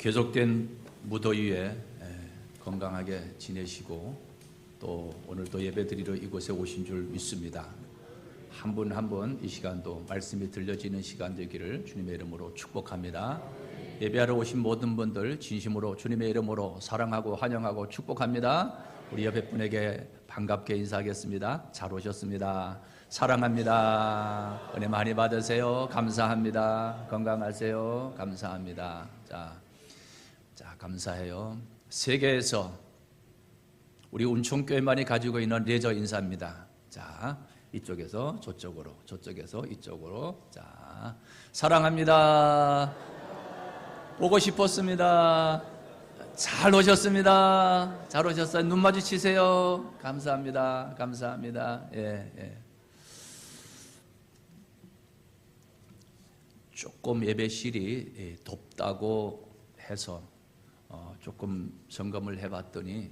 계속된 무더위에 건강하게 지내시고 또 오늘도 예배드리러 이곳에 오신 줄 믿습니다. 한 분 한 분 이 시간도 말씀이 들려지는 시간 되기를 주님의 이름으로 축복합니다. 예배하러 오신 모든 분들 진심으로 주님의 이름으로 사랑하고 환영하고 축복합니다. 우리 옆에 분에게 반갑게 인사하겠습니다. 잘 오셨습니다. 사랑합니다. 은혜 많이 받으세요. 감사합니다. 건강하세요. 감사합니다. 자, 감사해요. 세계에서 우리 운총교회만이 가지고 있는 레저 인사입니다. 자, 이쪽에서 저쪽으로, 저쪽에서 이쪽으로. 자, 사랑합니다. 보고 싶었습니다. 잘 오셨습니다. 잘 오셨어요. 눈 마주치세요. 감사합니다. 감사합니다. 예. 조금 예배실이 덥다고 해서 조금 점검을 해봤더니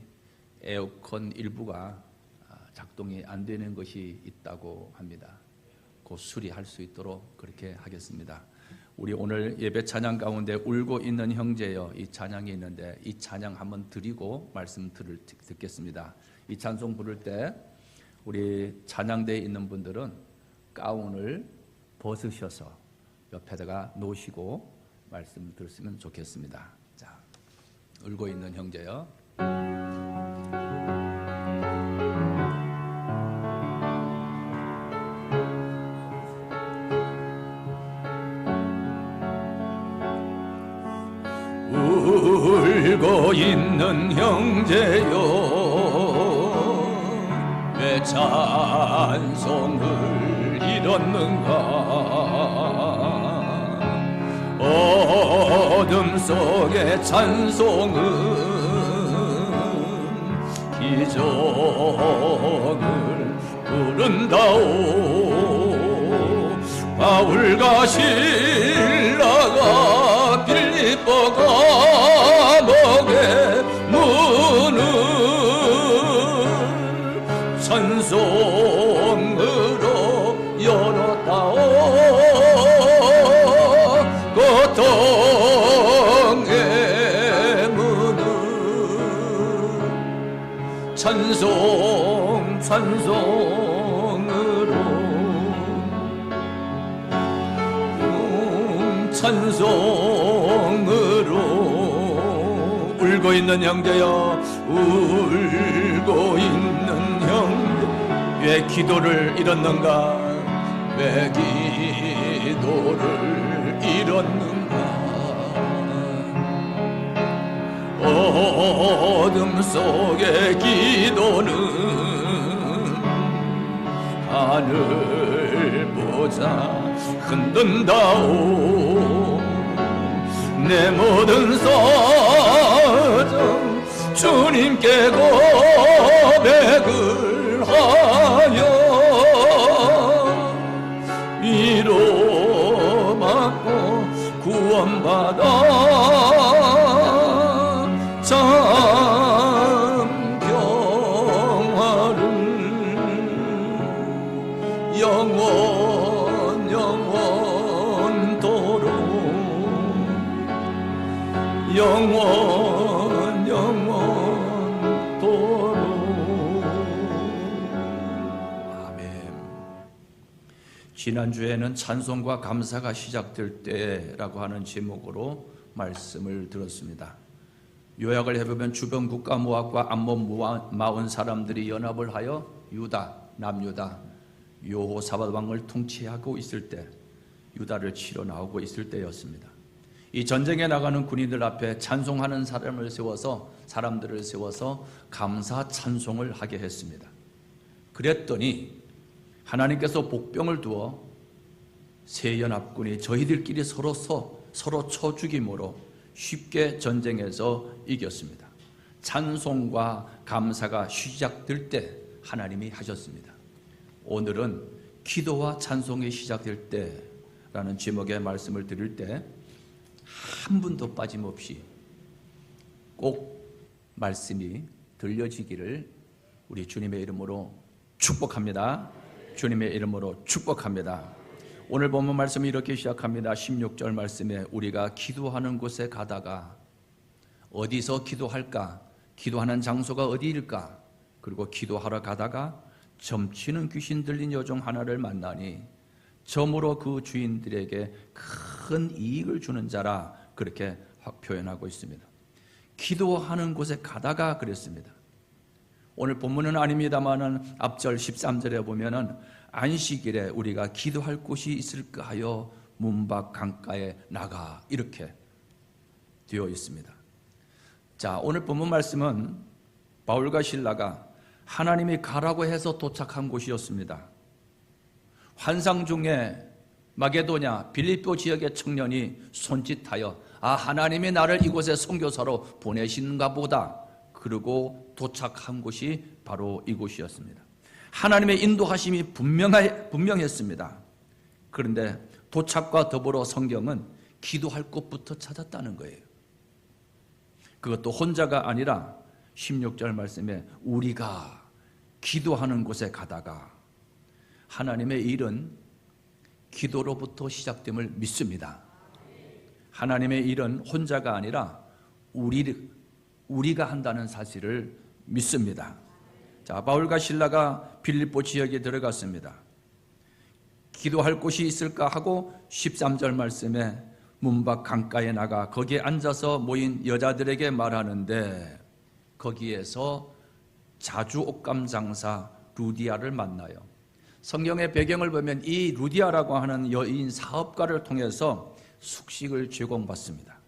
에어컨 일부가 작동이 안 되는 것이 있다고 합니다. 곧 수리할 수 있도록 그렇게 하겠습니다. 우리 오늘 예배 찬양 가운데 울고 있는 형제여, 이 찬양이 있는데 이 찬양 한번 드리고 말씀 듣겠습니다. 이 찬송 부를 때 우리 찬양대에 있는 분들은 가운을 벗으셔서 옆에다가 놓으시고 말씀 들으시면 좋겠습니다. 자, 울고 있는 형제여. 울고 있는 형제여, 왜 찬송을 잃었는가? 어둠 속의 찬송은 기적을 부른다오. 바울과 실라가 빌립보 감옥의 문을 찬송으로 열었다오. 고통의 문을 찬송으로 울고 있는 형제여, 울고 있는 형제, 왜 기도를 잃었는가? 왜 기도를 잃었는가? 어둠 속의 기도는 하늘 보자 흔든다오. 내 모든 사정 주님께 고백을 하여 위로받고 구원받아 참 평화를 영원토록 아멘. 지난주에는 찬송과 감사가 시작될 때라고 하는 제목으로 말씀을 들었습니다. 요약을 해보면 주변 국가 모압과 암몬 마온 사람들이 연합을 하여 남유다 여호사밧 왕을 통치하고 있을 때, 유다를 치러 나오고 있을 때였습니다. 이 전쟁에 나가는 군인들 앞에 찬송하는 사람들을 세워서 감사 찬송을 하게 했습니다. 그랬더니 하나님께서 복병을 두어 세 연합군이 저희들끼리 서로 쳐 죽임으로 쉽게 전쟁에서 이겼습니다. 찬송과 감사가 시작될 때 하나님이 하셨습니다. 오늘은 기도와 찬송이 시작될 때라는 제목의 말씀을 드릴 때 한 분도 빠짐없이 꼭 말씀이 들려지기를 우리 주님의 이름으로 축복합니다. 주님의 이름으로 축복합니다. 오늘 본문 말씀이 이렇게 시작합니다. 16절 말씀에 우리가 기도하는 곳에 가다가 어디서 기도할까? 기도하는 장소가 어디일까? 그리고 기도하러 가다가 점치는 귀신 들린 여종 하나를 만나니 점으로 그 주인들에게 큰 이익을 주는 자라, 그렇게 확 표현하고 있습니다. 기도하는 곳에 가다가 그랬습니다. 오늘 본문은 아닙니다만은 앞절 13절에 보면은 안식일에 우리가 기도할 곳이 있을까 하여 문 밖 강가에 나가, 이렇게 되어 있습니다. 자, 오늘 본문 말씀은 바울과 실라가 하나님이 가라고 해서 도착한 곳이었습니다. 환상 중에 마게도냐 빌립보 지역의 청년이 손짓하여 하나님이 나를 이곳에 선교사로 보내시는가 보다, 그리고 도착한 곳이 바로 이곳이었습니다. 하나님의 인도하심이 분명했습니다. 그런데 도착과 더불어 성경은 기도할 곳부터 찾았다는 거예요. 그것도 혼자가 아니라 16절 말씀에 우리가 기도하는 곳에 가다가, 하나님의 일은 기도로부터 시작됨을 믿습니다. 하나님의 일은 혼자가 아니라 우리가 한다는 사실을 믿습니다. 자, 바울과 실라가 빌립보 지역에 들어갔습니다. 기도할 곳이 있을까 하고 13절 말씀에 문 밖 강가에 나가 거기에 앉아서 모인 여자들에게 말하는데, 거기에서 자주 옷감 장사 루디아를 만나요. 성경의 배경을 보면 이 루디아라고 하는 여인 사업가를 통해서 숙식을 제공받습니다.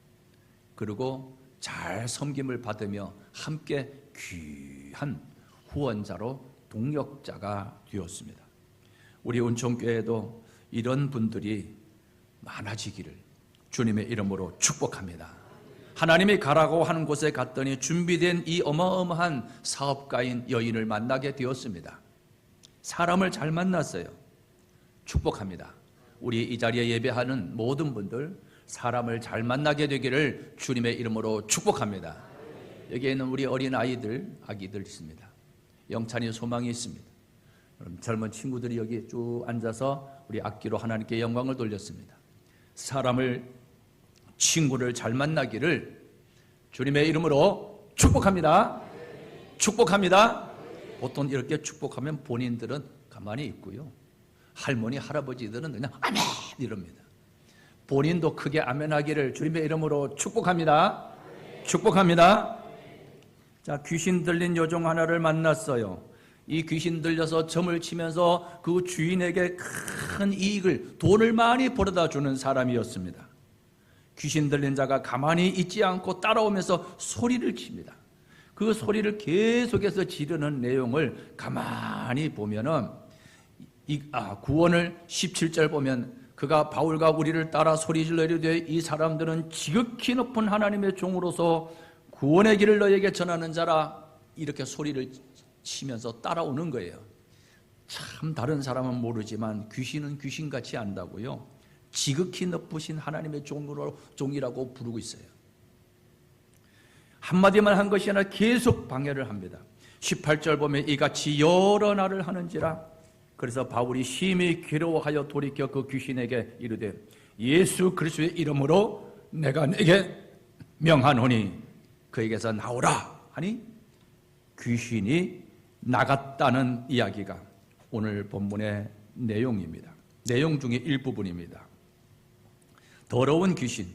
그리고 잘 섬김을 받으며 함께 귀한 후원자로 동역자가 되었습니다. 우리 운총교회도 이런 분들이 많아지기를 주님의 이름으로 축복합니다. 하나님이 가라고 하는 곳에 갔더니 준비된 이 어마어마한 사업가인 여인을 만나게 되었습니다. 사람을 잘 만났어요. 축복합니다. 우리 이 자리에 예배하는 모든 분들 사람을 잘 만나게 되기를 주님의 이름으로 축복합니다. 여기에 있는 우리 어린 아이들, 아기들 있습니다. 영찬이 소망이 있습니다. 젊은 친구들이 여기 쭉 앉아서 우리 악기로 하나님께 영광을 돌렸습니다. 친구를 잘 만나기를 주님의 이름으로 축복합니다. 축복합니다. 보통 이렇게 축복하면 본인들은 가만히 있고요, 할머니, 할아버지들은 그냥 아멘 이럽니다. 본인도 크게 아멘하기를 주님의 이름으로 축복합니다. 축복합니다. 자, 귀신 들린 여종 하나를 만났어요. 이 귀신 들려서 점을 치면서 그 주인에게 큰 이익을, 돈을 많이 벌어다 주는 사람이었습니다. 귀신 들린 자가 가만히 있지 않고 따라오면서 소리를 칩니다. 그 소리를 계속해서 지르는 내용을 가만히 보면은 구원을 17절 보면 그가 바울과 우리를 따라 소리질러 이르되 이 사람들은 지극히 높은 하나님의 종으로서 구원의 길을 너에게 전하는 자라, 이렇게 소리를 치면서 따라오는 거예요. 참 다른 사람은 모르지만 귀신은 귀신같이 안다고요. 지극히 높으신 하나님의 종이라고 부르고 있어요. 한마디만 한 것이 아니라 계속 방해를 합니다. 18절 보면 이같이 여러 날을 하는지라. 그래서 바울이 심히 괴로워하여 돌이켜 그 귀신에게 이르되 예수 그리스도의 이름으로 내가 내게 명하노니 그에게서 나오라 하니 귀신이 나갔다는 이야기가 오늘 본문의 내용입니다. 내용 중에 일부분입니다. 더러운 귀신,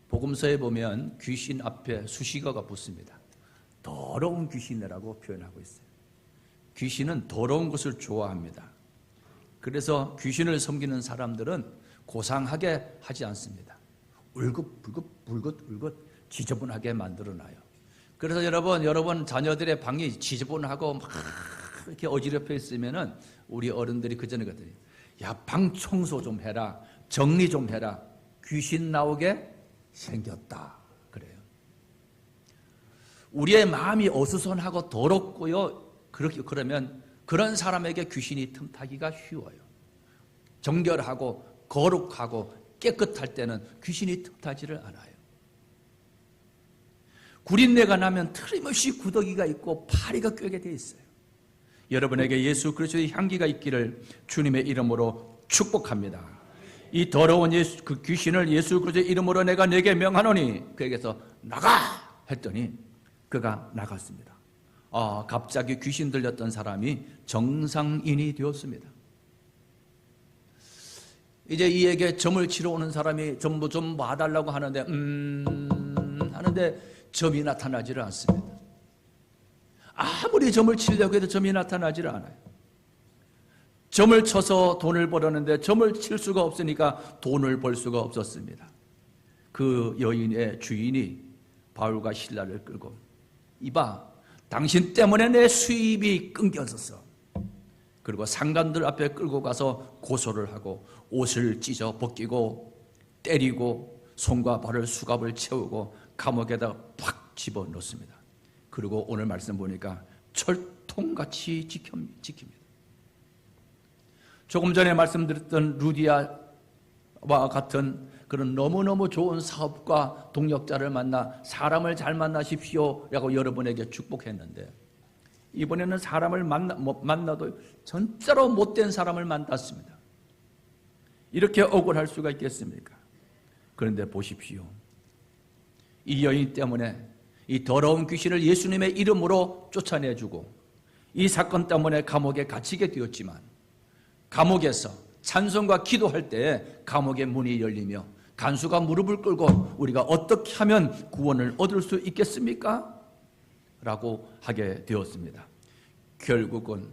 복음서에 보면 귀신 앞에 수식어가 붙습니다. 더러운 귀신이라고 표현하고 있어요. 귀신은 더러운 것을 좋아합니다. 그래서 귀신을 섬기는 사람들은 고상하게 하지 않습니다. 울긋불긋 지저분하게 만들어놔요. 그래서 여러분 자녀들의 방이 지저분하고 막 이렇게 어지럽혀 있으면은 우리 어른들이 그 전에 그랬더니 야, 방 청소 좀 해라, 정리 좀 해라. 귀신 나오게 생겼다 그래요. 우리의 마음이 어수선하고 더럽고요, 그러면 그런 사람에게 귀신이 틈타기가 쉬워요. 정결하고 거룩하고 깨끗할 때는 귀신이 틈타지를 않아요. 구린내가 나면 틀림없이 구더기가 있고 파리가 꿰게 돼 있어요. 여러분에게 예수 그리스도의 향기가 있기를 주님의 이름으로 축복합니다. 이 더러운 그 귀신을 예수 그리스도의 이름으로 내가 내게 명하노니 그에게서 나가 했더니 그가 나갔습니다. 갑자기 귀신 들렸던 사람이 정상인이 되었습니다. 이제 이에게 점을 치러 오는 사람이 전부 좀 봐달라고 하는데 하는데 점이 나타나지를 않습니다. 아무리 점을 치려고 해도 점이 나타나지를 않아요. 점을 쳐서 돈을 벌었는데 점을 칠 수가 없으니까 돈을 벌 수가 없었습니다. 그 여인의 주인이 바울과 실라를 끌고 이봐, 당신 때문에 내 수입이 끊겨졌어. 그리고 상관들 앞에 끌고 가서 고소를 하고 옷을 찢어 벗기고 때리고 손과 발을 수갑을 채우고 감옥에다 팍 집어넣습니다. 그리고 오늘 말씀 보니까 철통같이 지킵니다. 조금 전에 말씀드렸던 루디아와 같은 그런 너무너무 좋은 사업가 동력자를 만나 사람을 잘 만나십시오 라고 여러분에게 축복했는데, 이번에는 사람을 만나도 진짜로 못된 사람을 만났습니다. 이렇게 억울할 수가 있겠습니까? 그런데 보십시오. 이 여인 때문에 이 더러운 귀신을 예수님의 이름으로 쫓아내주고 이 사건 때문에 감옥에 갇히게 되었지만, 감옥에서 찬송과 기도할 때에 감옥의 문이 열리며 간수가 무릎을 꿇고 우리가 어떻게 하면 구원을 얻을 수 있겠습니까? 라고 하게 되었습니다. 결국은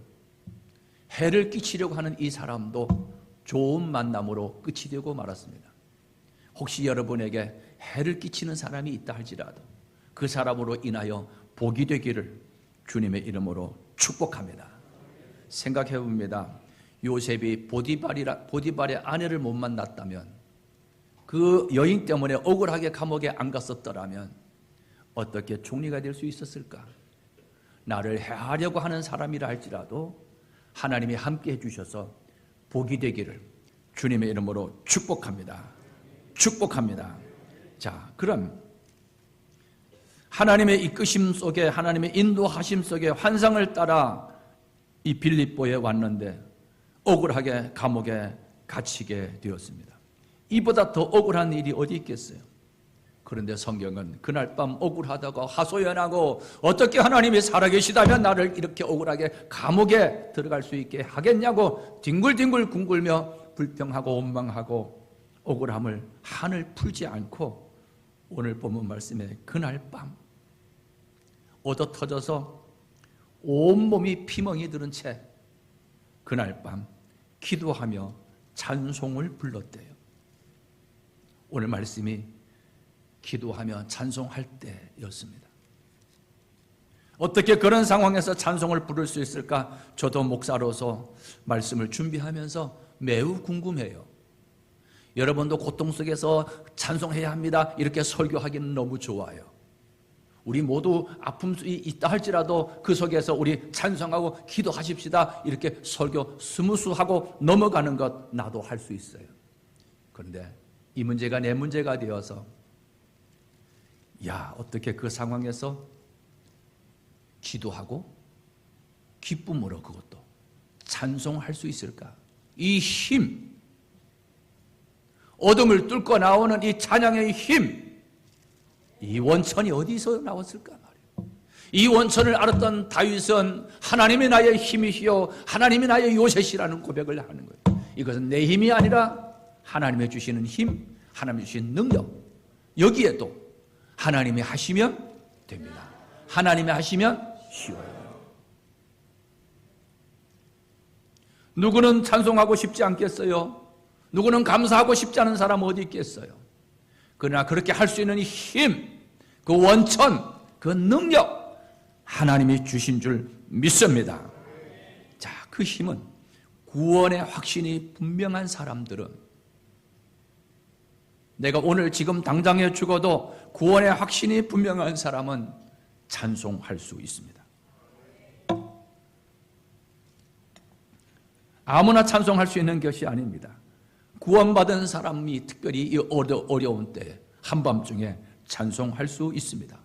해를 끼치려고 하는 이 사람도 좋은 만남으로 끝이 되고 말았습니다. 혹시 여러분에게 해를 끼치는 사람이 있다 할지라도 그 사람으로 인하여 복이 되기를 주님의 이름으로 축복합니다. 생각해 봅니다. 요셉이 보디발의 아내를 못 만났다면, 그 여인 때문에 억울하게 감옥에 안 갔었더라면 어떻게 총리가 될 수 있었을까? 나를 해하려고 하는 사람이라 할지라도 하나님이 함께 해주셔서 복이 되기를 주님의 이름으로 축복합니다. 축복합니다. 자, 그럼 하나님의 이끄심 속에, 하나님의 인도하심 속에 환상을 따라 이 빌립보에 왔는데 억울하게 감옥에 갇히게 되었습니다. 이보다 더 억울한 일이 어디 있겠어요? 그런데 성경은 그날 밤 억울하다고 하소연하고, 어떻게 하나님이 살아계시다면 나를 이렇게 억울하게 감옥에 들어갈 수 있게 하겠냐고 뒹굴뒹굴 굶굴며 불평하고 원망하고 억울함을 한을 풀지 않고, 오늘 본문 말씀에 그날 밤 얻어터져서 온몸이 피멍이 들은 채 그날 밤 기도하며 찬송을 불렀대요. 오늘 말씀이 기도하며 찬송할 때였습니다. 어떻게 그런 상황에서 찬송을 부를 수 있을까? 저도 목사로서 말씀을 준비하면서 매우 궁금해요. 여러분도 고통 속에서 찬송해야 합니다, 이렇게 설교하기는 너무 좋아요. 우리 모두 아픔이 있다 할지라도 그 속에서 우리 찬송하고 기도하십시다, 이렇게 설교 스무스하고 넘어가는 것 나도 할 수 있어요. 그런데 이 문제가 내 문제가 되어서, 어떻게 그 상황에서 기도하고 기쁨으로 그것도 찬송할 수 있을까? 이 힘, 어둠을 뚫고 나오는 이 찬양의 힘, 이 원천이 어디서 나왔을까 말이에요. 이 원천을 알았던 다윗은 하나님이 나의 힘이시요 하나님이 나의 요새시라는 고백을 하는 거예요. 이것은 내 힘이 아니라 하나님이 주시는 힘, 하나님이 주신 능력, 여기에도 하나님이 하시면 됩니다. 하나님이 하시면 쉬워요. 누구는 찬송하고 싶지 않겠어요? 누구는 감사하고 싶지 않은 사람 어디 있겠어요? 그러나 그렇게 할 수 있는 힘, 그 원천, 그 능력 하나님이 주신 줄 믿습니다. 자, 그 힘은 구원의 확신이 분명한 사람들은, 내가 오늘 지금 당장에 죽어도 구원의 확신이 분명한 사람은 찬송할 수 있습니다. 아무나 찬송할 수 있는 것이 아닙니다. 구원받은 사람이 특별히 이 어려운 때에 한밤중에 찬송할 수 있습니다.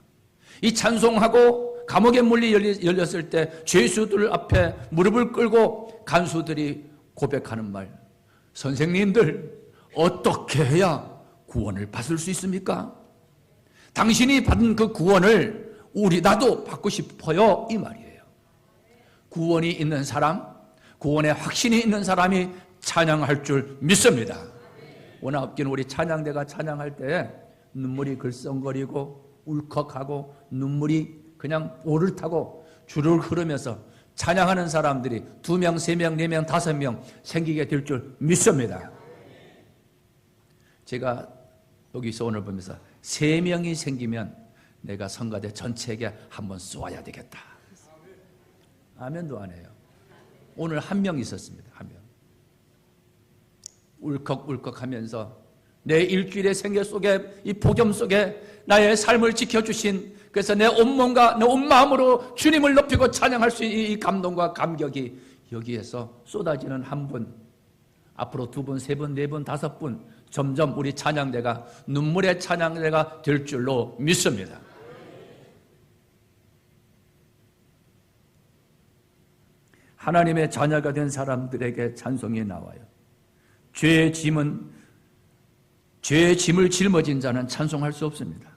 이 찬송하고 감옥의 문이 열렸을 때 죄수들 앞에 무릎을 꿇고 간수들이 고백하는 말, 선생님들 어떻게 해야 구원을 받을 수 있습니까? 당신이 받은 그 구원을 나도 받고 싶어요, 이 말이에요. 구원이 있는 사람, 구원의 확신이 있는 사람이 찬양할 줄 믿습니다. 오늘 앞기는 우리 찬양대가 찬양할 때 눈물이 글썽거리고 울컥하고 눈물이 그냥 오를 타고 줄을 흐르면서 찬양하는 사람들이 2명, 3명, 4명, 5명 생기게 될 줄 믿습니다. 제가 여기서 오늘 보면서 3명이 생기면 내가 성가대 전체에게 한번 쏘아야 되겠다. 아멘도 안 해요. 오늘 1명 있었습니다. 1명. 울컥울컥하면서 내 일주일의 생애 속에 이 복음 속에 나의 삶을 지켜주신, 그래서 내 온몸과 내 온 마음으로 주님을 높이고 찬양할 수 있는 이 감동과 감격이 여기에서 쏟아지는 한 분, 앞으로 2분, 3분, 4분, 5분 점점 우리 찬양대가 눈물의 찬양대가 될 줄로 믿습니다. 하나님의 자녀가 된 사람들에게 찬송이 나와요. 죄의 짐을 짊어진 자는 찬송할 수 없습니다.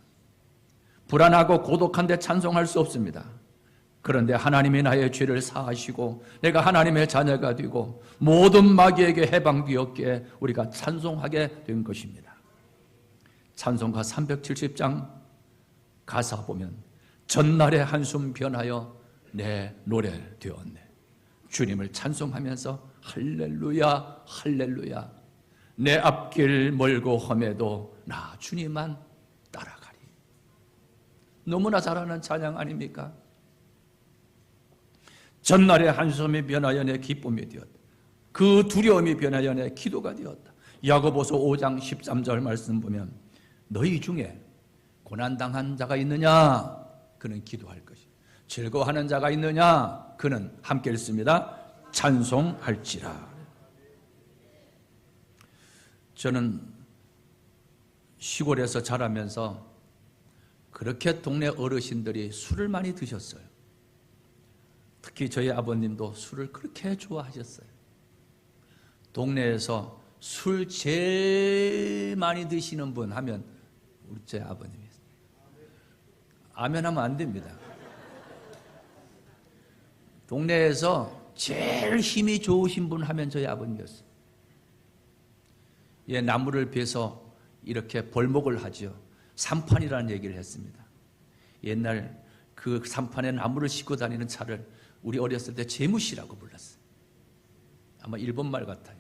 불안하고 고독한데 찬송할 수 없습니다. 그런데 하나님이 나의 죄를 사하시고 내가 하나님의 자녀가 되고 모든 마귀에게 해방되었기에 우리가 찬송하게 된 것입니다. 찬송가 370장 가사 보면 전날의 한숨 변하여 내 노래 되었네. 주님을 찬송하면서 할렐루야 할렐루야, 내 앞길 멀고 험해도 나 주님만 따라가리. 너무나 잘하는 찬양 아닙니까? 전날의 한숨이 변하여 내 기쁨이 되었다. 그 두려움이 변하여 내 기도가 되었다. 야고보서 5장 13절 말씀 보면 너희 중에 고난당한 자가 있느냐? 그는 기도할 것이다. 즐거워하는 자가 있느냐? 그는 함께 읽습니다. 찬송할지라. 저는 시골에서 자라면서 그렇게 동네 어르신들이 술을 많이 드셨어요. 특히 저희 아버님도 술을 그렇게 좋아하셨어요. 동네에서 술 제일 많이 드시는 분 하면 우리 제 아버님이었어요. 아멘 하면 안 됩니다. 동네에서 제일 힘이 좋으신 분 하면 저희 아버님이었어요. 예, 나무를 베서 이렇게 벌목을 하죠. 삼판이라는 얘기를 했습니다. 옛날 그 삼판에 나무를 싣고 다니는 차를 우리 어렸을 때 재무시라고 불렀어요. 아마 일본말 같아요.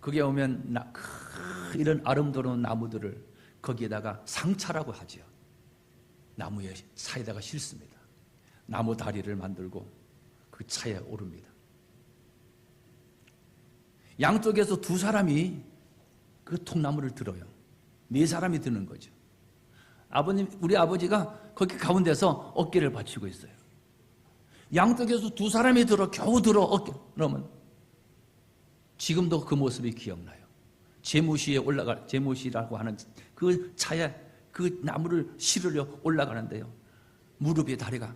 그게 오면 이런 아름다운 나무들을 거기에다가 상차라고 하죠. 나무의 사이에다가 싣습니다. 나무 다리를 만들고 그 차에 오릅니다. 양쪽에서 2사람이 그 통나무를 들어요. 4사람이 드는 거죠. 우리 아버지가 거기 가운데서 어깨를 받치고 있어요. 양쪽에서 2사람이 겨우 들어 어깨 그러면 지금도 그 모습이 기억나요. 제무시라고 하는 그 차에 그 나무를 실으려 올라가는데요. 무릎에 다리가,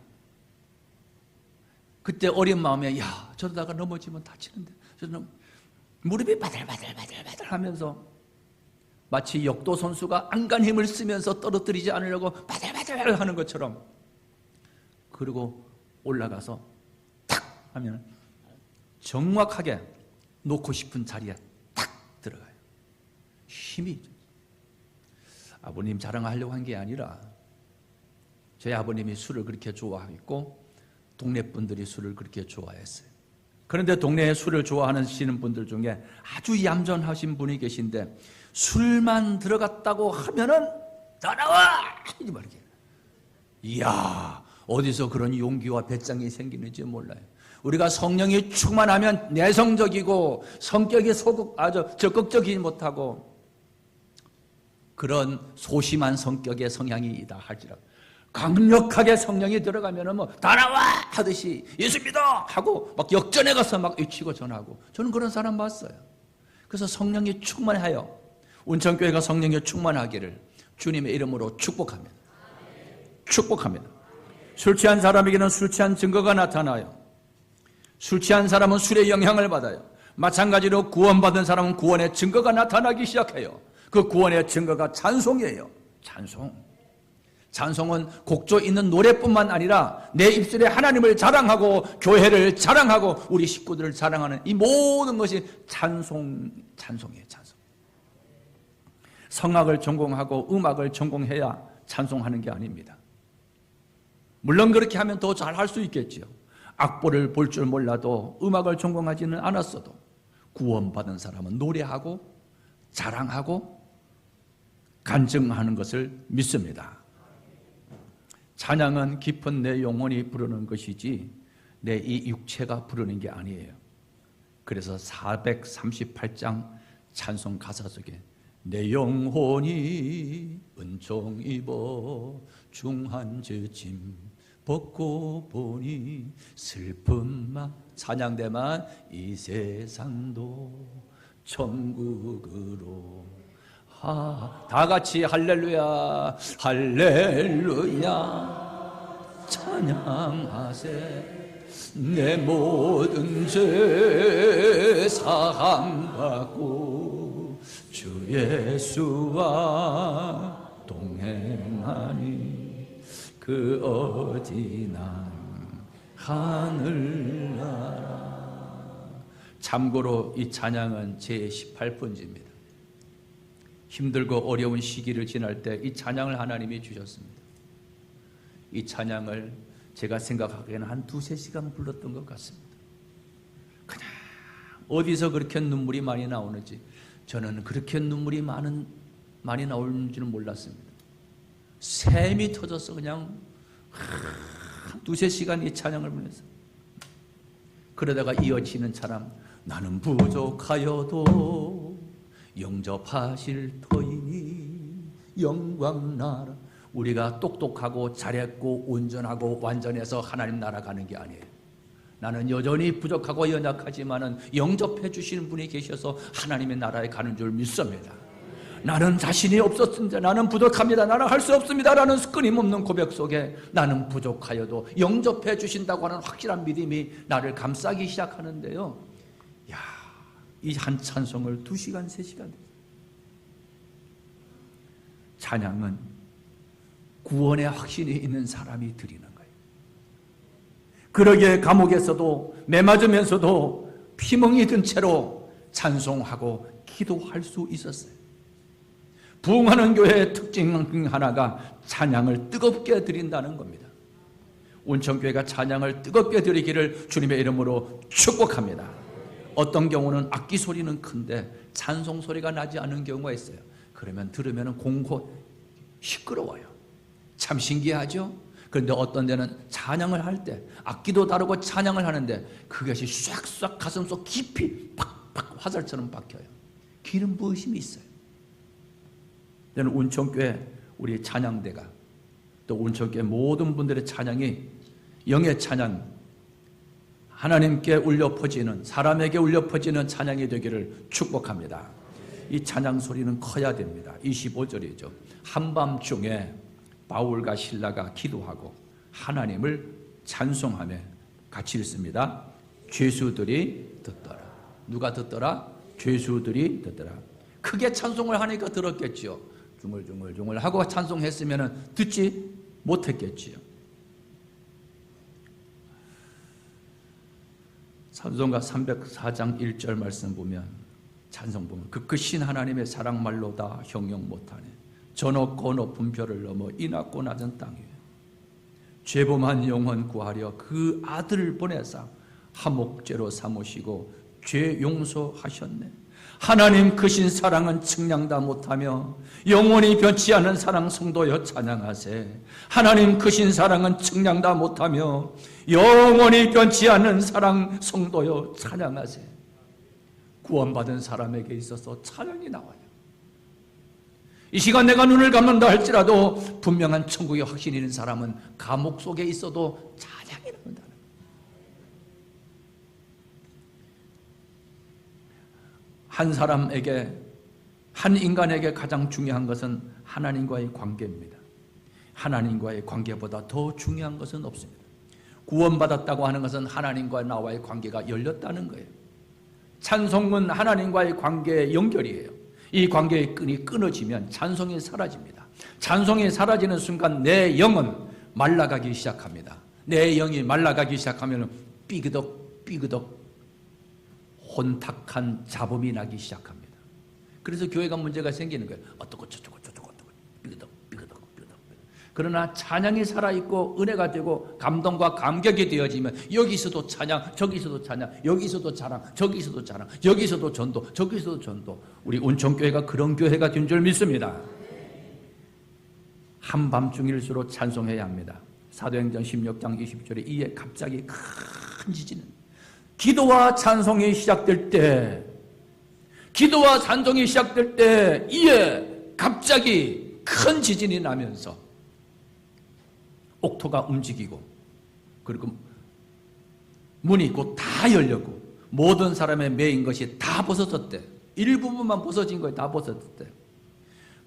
그때 어린 마음에 저러다가 넘어지면 다치는데, 저는 무릎이 바들바들 하면서 마치 역도 선수가 안간 힘을 쓰면서 떨어뜨리지 않으려고 바들바들 하는 것처럼, 그리고 올라가서 탁 하면 정확하게 놓고 싶은 자리에 탁 들어가요. 힘이. 아버님 자랑하려고 한 게 아니라 저희 아버님이 술을 그렇게 좋아했고 동네 분들이 술을 그렇게 좋아했어요. 그런데 동네에 술을 좋아하시는 분들 중에 아주 얌전하신 분이 계신데 술만 들어갔다고 하면은 다 나와! 이지 말게. 이야, 어디서 그런 용기와 배짱이 생기는지 몰라요. 우리가 성령이 충만하면 내성적이고 성격이 아주 적극적이지 못하고 그런 소심한 성격의 성향이 있다 할지라도 강력하게 성령이 들어가면은 다 나와 하듯이 예수 믿어 하고 막 역전에 가서 막 외치고 전하고, 저는 그런 사람 봤어요. 그래서 성령이 충만하여 운천교회가 성령이 충만하기를 주님의 이름으로 축복합니다. 축복합니다. 술 취한 사람에게는 술 취한 증거가 나타나요. 술 취한 사람은 술의 영향을 받아요. 마찬가지로 구원받은 사람은 구원의 증거가 나타나기 시작해요. 그 구원의 증거가 찬송이에요. 찬송은 곡조 있는 노래뿐만 아니라 내 입술에 하나님을 자랑하고 교회를 자랑하고 우리 식구들을 자랑하는 이 모든 것이 찬송이에요. 찬송. 성악을 전공하고 음악을 전공해야 찬송하는 게 아닙니다. 물론 그렇게 하면 더 잘할 수 있겠지요. 악보를 볼 줄 몰라도 음악을 전공하지는 않았어도 구원받은 사람은 노래하고 자랑하고 간증하는 것을 믿습니다. 찬양은 깊은 내 영혼이 부르는 것이지 내 이 육체가 부르는 게 아니에요. 그래서 438장 찬송 가사 속에 내 영혼이 은총 입어 중한 죄짐 벗고 보니 슬픔만 찬양대만 이 세상도 천국으로 다 같이 할렐루야 할렐루야 찬양하세 내 모든 죄 사함받고 주 예수와 동행하니 그 어디나 하늘나라. 참고로 이 찬양은 제18번지입니다. 힘들고 어려운 시기를 지날 때 이 찬양을 하나님이 주셨습니다. 이 찬양을 제가 생각하기에는 한 2-3시간 불렀던 것 같습니다. 그냥 어디서 그렇게 눈물이 많이 나오는지 저는 그렇게 눈물이 많이 나올 줄은 몰랐습니다. 샘이 터져서 그냥 2-3시간 이 찬양을 부르면서 그러다가 이어지는 찬양 나는 부족하여도 영접하실 터이니 영광 나라. 우리가 똑똑하고 잘했고 온전하고 완전해서 하나님 나라 가는 게 아니에요. 나는 여전히 부족하고 연약하지만은 영접해 주시는 분이 계셔서 하나님의 나라에 가는 줄 믿습니다. 나는 자신이 없었습니다. 나는 부족합니다. 나는 할 수 없습니다. 라는 끊임없는 고백 속에 나는 부족하여도 영접해 주신다고 하는 확실한 믿음이 나를 감싸기 시작하는데요. 이 한 찬송을 2시간, 3시간. 찬양은 구원의 확신이 있는 사람이 드리는 거예요. 그러기에 감옥에서도 매맞으면서도 피멍이 든 채로 찬송하고 기도할 수 있었어요. 부흥하는 교회의 특징 하나가 찬양을 뜨겁게 드린다는 겁니다. 온천교회가 찬양을 뜨겁게 드리기를 주님의 이름으로 축복합니다. 어떤 경우는 악기 소리는 큰데 찬송 소리가 나지 않는 경우가 있어요. 그러면 들으면 공고 시끄러워요. 참 신기하죠? 그런데 어떤 데는 찬양을 할 때 악기도 다르고 찬양을 하는데 그것이 싹싹 가슴속 깊이 팍팍 화살처럼 박혀요. 기름 부으심이 있어요. 저는 온천교회 우리 찬양대가 또 온천교회 모든 분들의 찬양이 영의 찬양, 하나님께 울려 퍼지는, 사람에게 울려 퍼지는 찬양이 되기를 축복합니다. 이 찬양 소리는 커야 됩니다. 25절이죠. 한밤중에 바울과 실라가 기도하고 하나님을 찬송하며 같이 읽습니다. 죄수들이 듣더라. 누가 듣더라? 죄수들이 듣더라. 크게 찬송을 하니까 들었겠지요. 중얼중얼 하고 찬송했으면 듣지 못했겠지요. 찬송가 304장 1절 말씀 보면 찬송 보면 그 크신 하나님의 사랑 말로 다 형용 못하네. 저 높고 높은 별을 넘어 이 낮고 낮은 땅 위에 죄범한 영혼 구하려 그 아들을 보내사 화목제로 삼으시고 죄 용서하셨네. 하나님 크신 사랑은 측량다 못하며 영원히 변치 않은 사랑 성도여 찬양하세. 하나님 크신 사랑은 측량다 못하며 영원히 변치 않은 사랑 성도여 찬양하세. 구원받은 사람에게 있어서 찬양이 나와요. 이 시간 내가 눈을 감는다 할지라도 분명한 천국의 확신이 있는 사람은 감옥 속에 있어도 찬양이 나온다. 한 사람에게, 한 인간에게 가장 중요한 것은 하나님과의 관계입니다. 하나님과의 관계보다 더 중요한 것은 없습니다. 구원받았다고 하는 것은 하나님과 나와의 관계가 열렸다는 거예요. 찬송은 하나님과의 관계의 연결이에요. 이 관계의 끈이 끊어지면 찬송이 사라집니다. 찬송이 사라지는 순간 내 영은 말라가기 시작합니다. 내 영이 말라가기 시작하면 삐그덕 혼탁한 잡음이 나기 시작합니다. 그래서 교회가 문제가 생기는 거예요. 어떻고 저쩌고 삐그덕. 그러나 찬양이 살아있고 은혜가 되고 감동과 감격이 되어지면 여기서도 찬양, 저기서도 찬양, 여기서도 자랑, 저기서도 자랑, 여기서도 전도, 저기서도 전도. 우리 운천교회가 그런 교회가 된 줄 믿습니다. 한밤중일수록 찬송해야 합니다. 사도행전 16장 20절에 이에 갑자기 큰 지진은 기도와 찬송이 시작될 때 이에 갑자기 큰 지진이 나면서 옥토가 움직이고 그리고 문이 곧 다 열렸고 모든 사람의 매인 것이 다 벗어졌대. 일부분만 벗어진 거에 다 벗어졌대.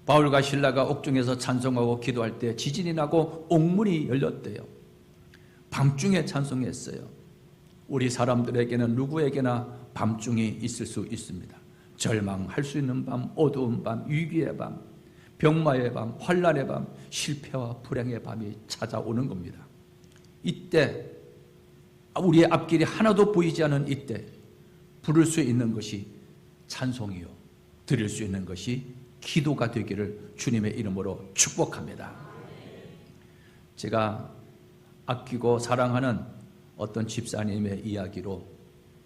바울과 실라가 옥중에서 찬송하고 기도할 때 지진이 나고 옥문이 열렸대요. 밤중에 찬송했어요. 우리 사람들에게는 누구에게나 밤중이 있을 수 있습니다. 절망할 수 있는 밤, 어두운 밤, 위기의 밤, 병마의 밤, 환난의 밤, 실패와 불행의 밤이 찾아오는 겁니다. 이때 우리의 앞길이 하나도 보이지 않은 이때 부를 수 있는 것이 찬송이요, 드릴 수 있는 것이 기도가 되기를 주님의 이름으로 축복합니다. 제가 아끼고 사랑하는 어떤 집사님의 이야기로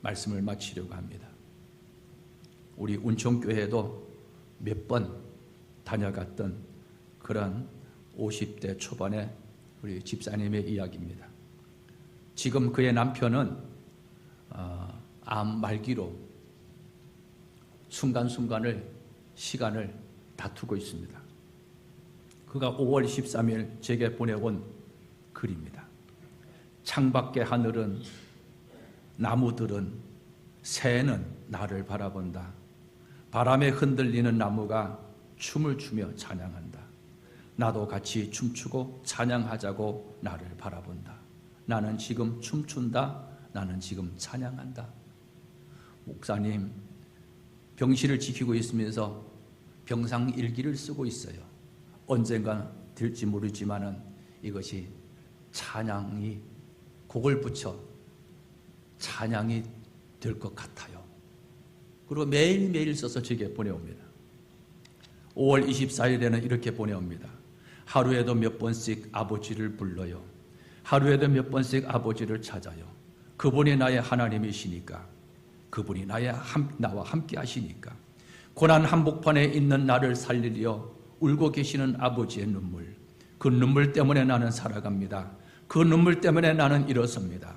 말씀을 마치려고 합니다. 우리 운천교회에도 몇 번 다녀갔던 그런 50대 초반의 우리 집사님의 이야기입니다. 지금 그의 남편은 암 말기로 시간을 다투고 있습니다. 그가 5월 13일 제게 보내온 글입니다. 창밖의 하늘은, 나무들은, 새는 나를 바라본다. 바람에 흔들리는 나무가 춤을 추며 찬양한다. 나도 같이 춤추고 찬양하자고 나를 바라본다. 나는 지금 춤춘다. 나는 지금 찬양한다. 목사님, 병실을 지키고 있으면서 병상 일기를 쓰고 있어요. 언젠가 될지 모르지만은 이것이 찬양이, 곡을 붙여 찬양이 될 것 같아요. 그리고 매일매일 써서 제게 보내옵니다. 5월 24일에는 이렇게 보내옵니다. 하루에도 몇 번씩 아버지를 불러요. 하루에도 몇 번씩 아버지를 찾아요. 그분이 나의 하나님이시니까, 그분이 나와 함께 하시니까. 고난 한복판에 있는 나를 살리려 울고 계시는 아버지의 눈물, 그 눈물 때문에 나는 살아갑니다. 그 눈물 때문에 나는 일어섭니다.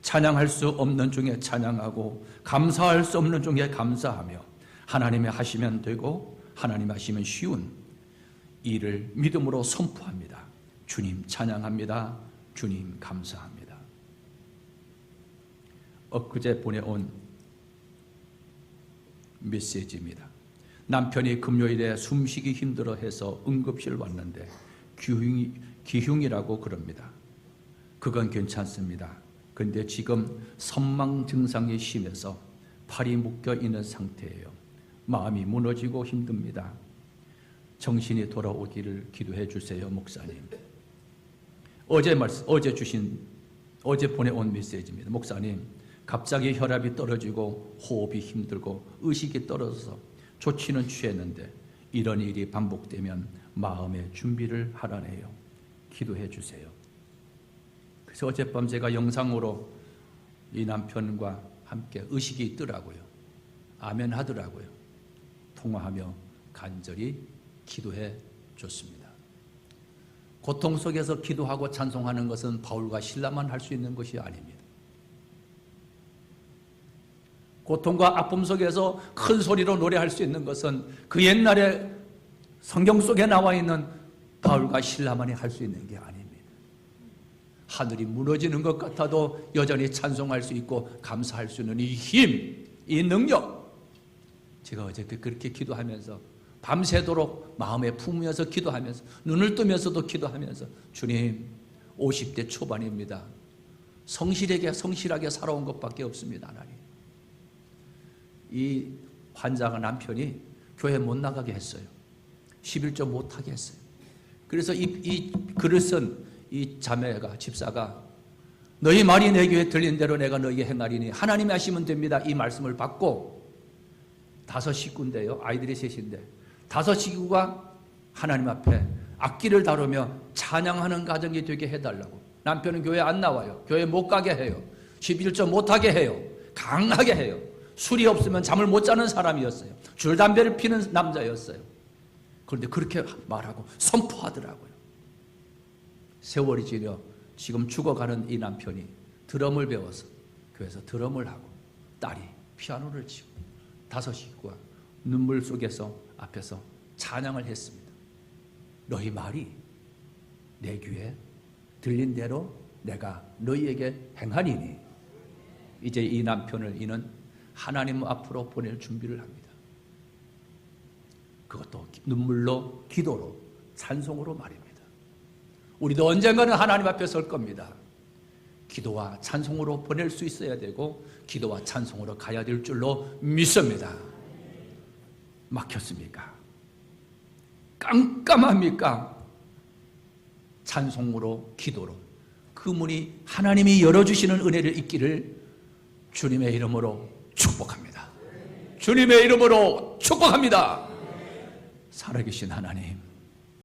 찬양할 수 없는 중에 찬양하고 감사할 수 없는 중에 감사하며 하나님이 하시면 되고 하나님이 하시면 쉬운 일을 믿음으로 선포합니다. 주님 찬양합니다. 주님 감사합니다. 엊그제 보내온 메시지입니다. 남편이 금요일에 숨쉬기 힘들어 해서 응급실 왔는데 기흉이라고 그럽니다. 그건 괜찮습니다. 근데 지금 선망 증상이 심해서 팔이 묶여 있는 상태예요. 마음이 무너지고 힘듭니다. 정신이 돌아오기를 기도해 주세요, 목사님. 어제 보내온 메시지입니다. 목사님, 갑자기 혈압이 떨어지고 호흡이 힘들고 의식이 떨어져서 조치는 취했는데 이런 일이 반복되면 마음의 준비를 하라네요. 기도해 주세요. 그래서 어젯밤 제가 영상으로 이 남편과 함께 의식이 있더라고요. 아멘 하더라고요. 통화하며 간절히 기도해 줬습니다. 고통 속에서 기도하고 찬송하는 것은 바울과 실라만 할 수 있는 것이 아닙니다. 고통과 아픔 속에서 큰 소리로 노래할 수 있는 것은 그 옛날에 성경 속에 나와 있는 바울과 실라만이 할 수 있는 게 아닙니다. 하늘이 무너지는 것 같아도 여전히 찬송할 수 있고 감사할 수 있는 이 힘, 이 능력, 제가 어저께 그렇게 기도하면서 밤새도록 마음에 품으면서 기도하면서 눈을 뜨면서도 기도하면서 주님, 50대 초반입니다. 성실하게 살아온 것밖에 없습니다. 하나님, 이 환자가 남편이 교회 못 나가게 했어요. 11조 못하게 했어요. 그래서 이 글을 쓴 이 자매가, 집사가, 너희 말이 내 귀에 들린 대로 내가 너희에게 행하리니 하나님이 하시면 됩니다. 이 말씀을 받고 5 식구인데요. 아이들이 셋인데 5 식구가 하나님 앞에 악기를 다루며 찬양하는 가정이 되게 해달라고. 남편은 교회 안 나와요. 교회 못 가게 해요. 11조 못하게 해요. 강하게 해요. 술이 없으면 잠을 못 자는 사람이었어요. 줄 담배를 피는 남자였어요. 그런데 그렇게 말하고 선포하더라고요. 세월이 지나 지금 죽어가는 이 남편이 드럼을 배워서 교회에서 드럼을 하고 딸이 피아노를 치고 5 식구가 눈물 속에서 앞에서 찬양을 했습니다. 너희 말이 내 귀에 들린 대로 내가 너희에게 행하리니. 이제 이 남편을 이는 하나님 앞으로 보낼 준비를 합니다. 그것도 눈물로, 기도로, 찬송으로 말입니다. 우리도 언젠가는 하나님 앞에 설 겁니다. 기도와 찬송으로 보낼 수 있어야 되고 기도와 찬송으로 가야 될 줄로 믿습니다. 막혔습니까? 깜깜합니까? 찬송으로, 기도로 그 문이 하나님이 열어주시는 은혜를 있기를 주님의 이름으로 축복합니다. 주님의 이름으로 축복합니다. 살아계신 하나님,